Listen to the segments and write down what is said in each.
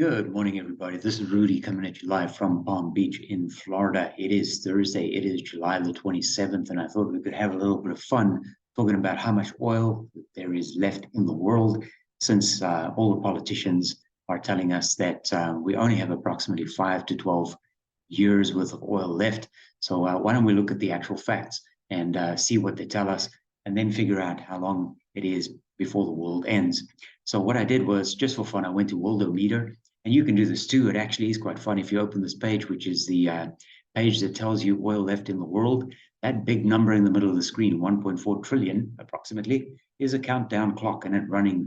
Good morning, everybody. This is Rudy coming at you live from Palm Beach in Florida. It is Thursday. It is July the 27th, and I thought we could have a little bit of fun talking about how much oil there is left in the world, since all the politicians are telling us that we only have approximately 5 to 12 years worth of oil left. So why don't we look at the actual facts and see what they tell us, and then figure out how long it is before the world ends. So what I did was, just for fun, I went to Worldometer. And you can do this too. It actually is quite fun if you open this page, which is the page that tells you oil left in the world. That big number in the middle of the screen, 1.4 trillion approximately, is a countdown clock, and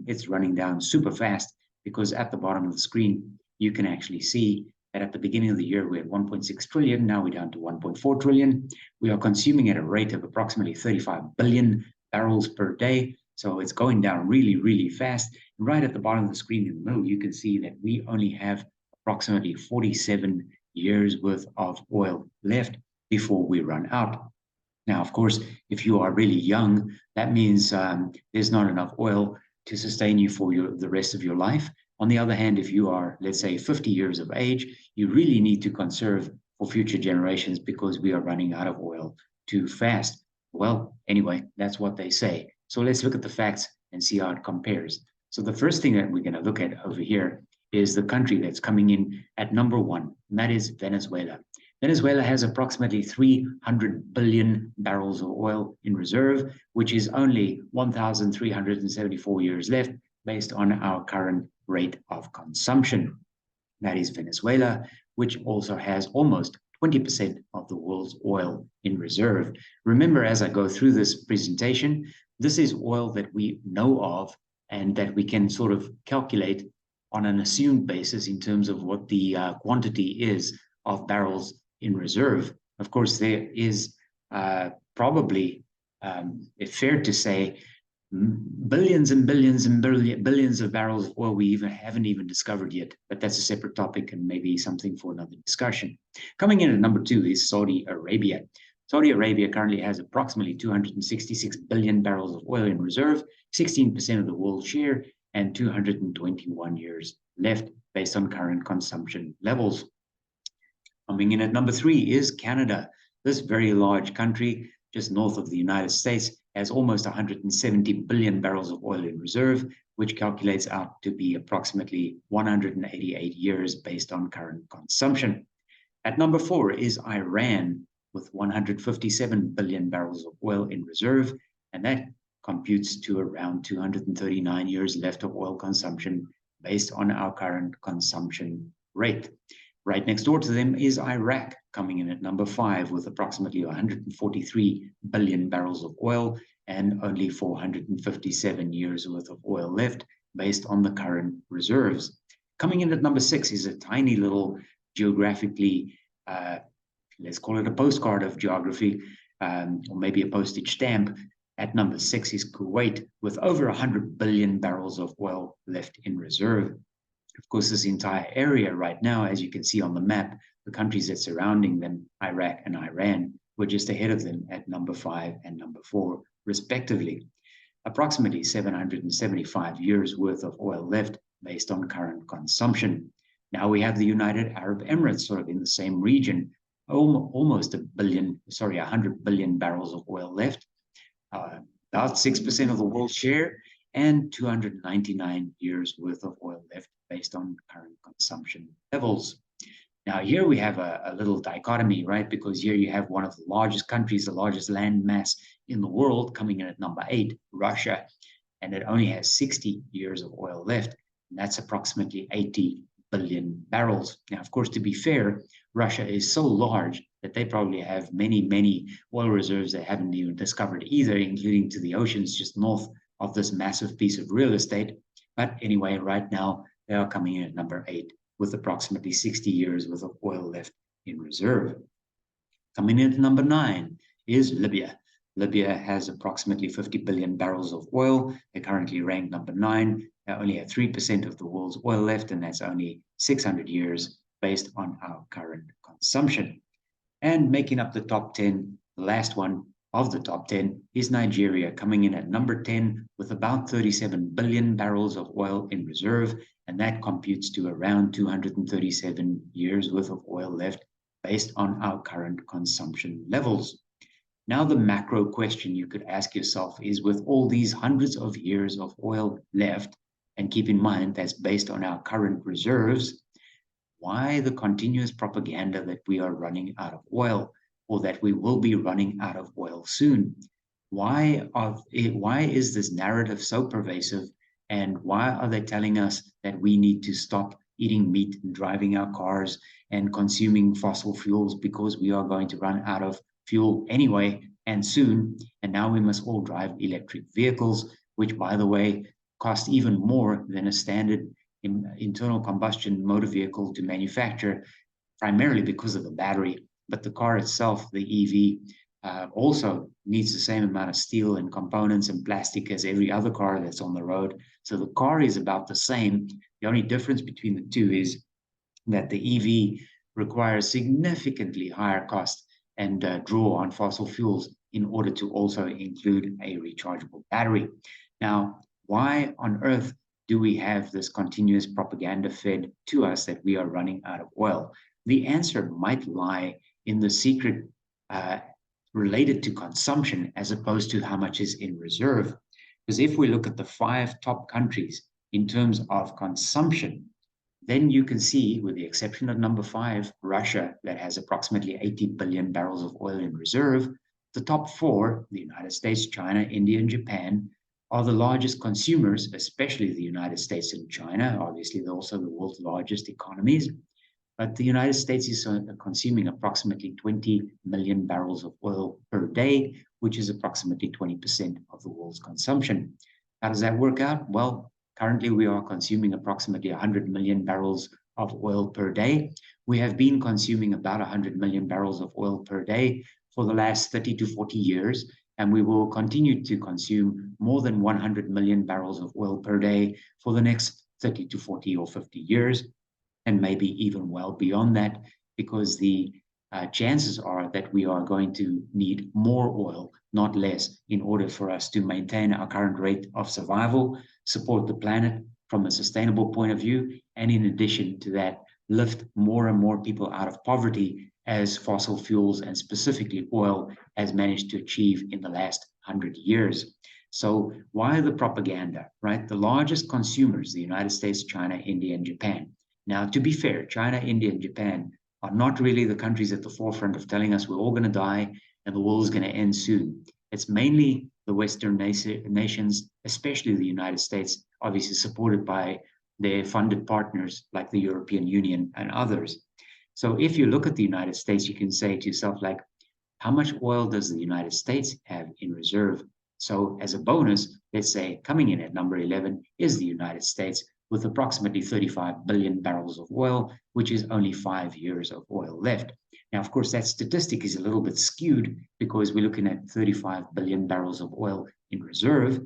it's running down super fast, because at the bottom of the screen, you can actually see that at the beginning of the year, we had 1.6 trillion. Now we're down to 1.4 trillion. We are consuming at a rate of approximately 35 billion barrels per day. So it's going down really, really fast. And right at the bottom of the screen in the middle, you can see that we only have approximately 47 years worth of oil left before we run out. Now, of course, if you are really young, that means there's not enough oil to sustain you for the rest of your life. On the other hand, if you are, let's say, 50 years of age, you really need to conserve for future generations, because we are running out of oil too fast. Well, anyway, that's what they say. So let's look at the facts and see how it compares. So the first thing that we're going to look at over here is the country that's coming in at number one, and that is Venezuela. Venezuela has approximately 300 billion barrels of oil in reserve, which is only 1,374 years left based on our current rate of consumption. That is Venezuela, which also has almost 20% of the world's oil in reserve. Remember, as I go through this presentation, this is oil that we know of and that we can sort of calculate on an assumed basis in terms of what the quantity is of barrels in reserve. Of course, there is probably, it's fair to say, billions and billions and billions of barrels of oil we haven't even discovered yet. But that's a separate topic and maybe something for another discussion. Coming in at number two is Saudi Arabia. Saudi Arabia currently has approximately 266 billion barrels of oil in reserve, 16% of the world's share, and 221 years left based on current consumption levels. Coming in at number three is Canada. This very large country, just north of the United States, has almost 170 billion barrels of oil in reserve, which calculates out to be approximately 188 years based on current consumption. At number four is Iran, with 157 billion barrels of oil in reserve, and that computes to around 239 years left of oil consumption based on our current consumption rate. Right next door to them is Iraq, coming in at number five with approximately 143 billion barrels of oil and only 457 years worth of oil left based on the current reserves. Coming in at number six is a tiny little geographically, let's call it a postcard of geography, or maybe a postage stamp. At number six is Kuwait, with over 100 billion barrels of oil left in reserve. Of course, this entire area right now, as you can see on the map, the countries that surrounding them, Iraq and Iran, were just ahead of them at number five and number four, respectively. Approximately 775 years worth of oil left based on current consumption. Now we have the United Arab Emirates sort of in the same region, almost 100 billion barrels of oil left, about 6% of the world's share, and 299 years worth of oil left based on current consumption levels. Now here we have a little dichotomy, right? Because here you have one of the largest countries, the largest land mass in the world, coming in at number 8, Russia, and it only has 60 years of oil left, and that's approximately 80 billion barrels. Now, of course, to be fair, Russia is so large that they probably have many, many oil reserves they haven't even discovered either, including to the oceans just north of this massive piece of real estate. But anyway, right now, they are coming in at number 8 with approximately 60 years worth of oil left in reserve. Coming in at number 9 is Libya. Libya has approximately 50 billion barrels of oil. They currently rank number 9. They only have 3% of the world's oil left, and that's only 600 years based on our current consumption. And making up the top 10, the last one of the top 10 is Nigeria, coming in at number 10 with about 37 billion barrels of oil in reserve, and that computes to around 237 years worth of oil left based on our current consumption levels. Now, the macro question you could ask yourself is, with all these hundreds of years of oil left, and keep in mind that's based on our current reserves, why the continuous propaganda that we are running out of oil, or that we will be running out of oil soon? Why is this narrative so pervasive, and why are they telling us that we need to stop eating meat and driving our cars and consuming fossil fuels because we are going to run out of fuel anyway and soon, and now we must all drive electric vehicles, which, by the way, cost even more than a standard internal combustion motor vehicle to manufacture, primarily because of the battery. But the car itself, the EV, also needs the same amount of steel and components and plastic as every other car that's on the road. So the car is about the same. The only difference between the two is that the EV requires significantly higher cost and draw on fossil fuels in order to also include a rechargeable battery. Now, why on earth do we have this continuous propaganda fed to us that we are running out of oil? The answer might lie in the secret related to consumption as opposed to how much is in reserve. Because if we look at the 5 top countries in terms of consumption, then you can see, with the exception of number 5, Russia, that has approximately 80 billion barrels of oil in reserve, the top 4, the United States, China, India, and Japan, are the largest consumers, especially the United States and China. Obviously, they're also the world's largest economies. But the United States is consuming approximately 20 million barrels of oil per day, which is approximately 20% of the world's consumption. How does that work out? Well, currently we are consuming approximately 100 million barrels of oil per day. We have been consuming about 100 million barrels of oil per day for the last 30 to 40 years, and we will continue to consume more than 100 million barrels of oil per day for the next 30 to 40 or 50 years, and maybe even well beyond that, because the chances are that we are going to need more oil, not less, in order for us to maintain our current rate of survival, support the planet from a sustainable point of view, and in addition to that, lift more and more people out of poverty, as fossil fuels and specifically oil has managed to achieve in the last 100 years. So why the propaganda, right? The largest consumers, the United States, China, India, and Japan. Now, to be fair, China, India, and Japan are not really the countries at the forefront of telling us we're all going to die and the world is going to end soon. It's mainly the Western nations, especially the United States, obviously supported by their funded partners like the European Union and others. So if you look at the United States, you can say to yourself, like, how much oil does the United States have in reserve? So as a bonus, let's say coming in at number 11 is the United States, with approximately 35 billion barrels of oil, which is only 5 years of oil left. Now, of course, that statistic is a little bit skewed because we're looking at 35 billion barrels of oil in reserve,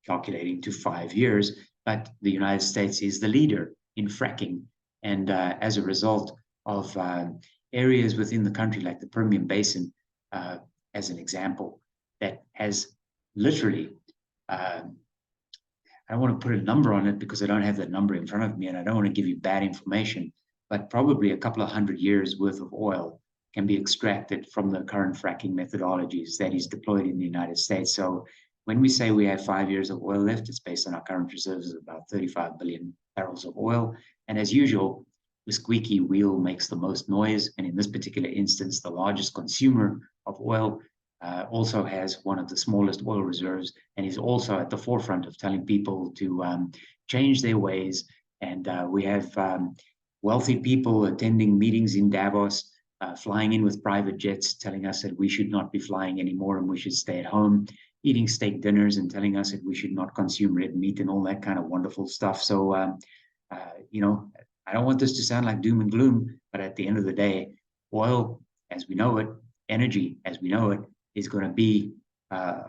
calculating to 5 years, but the United States is the leader in fracking. And as a result of areas within the country, like the Permian Basin, as an example, that has literally, I don't want to put a number on it because I don't have that number in front of me and I don't want to give you bad information, but probably a couple of 100 years worth of oil can be extracted from the current fracking methodologies that is deployed in the United States. So when we say we have 5 years of oil left, it's based on our current reserves of about 35 billion barrels of oil. And as usual, the squeaky wheel makes the most noise. And in this particular instance, the largest consumer of oil also has one of the smallest oil reserves and is also at the forefront of telling people to change their ways. And we have wealthy people attending meetings in Davos, flying in with private jets, telling us that we should not be flying anymore and we should stay at home, eating steak dinners and telling us that we should not consume red meat and all that kind of wonderful stuff. So, you know, I don't want this to sound like doom and gloom, but at the end of the day, oil as we know it, energy as we know it, is going to be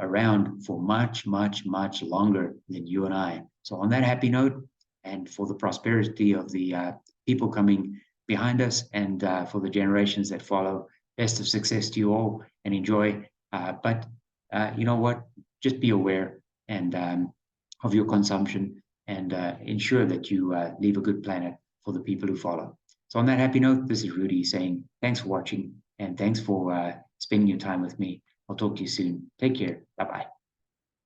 around for much, much, much longer than you and I. So on that happy note, and for the prosperity of the people coming behind us and for the generations that follow, best of success to you all and enjoy But you know what? Just be aware and of your consumption, and ensure that you leave a good planet for the people who follow. So on that happy note, this is Rudy saying thanks for watching and thanks for spending your time with me. I'll talk to you soon. Take care. Bye bye.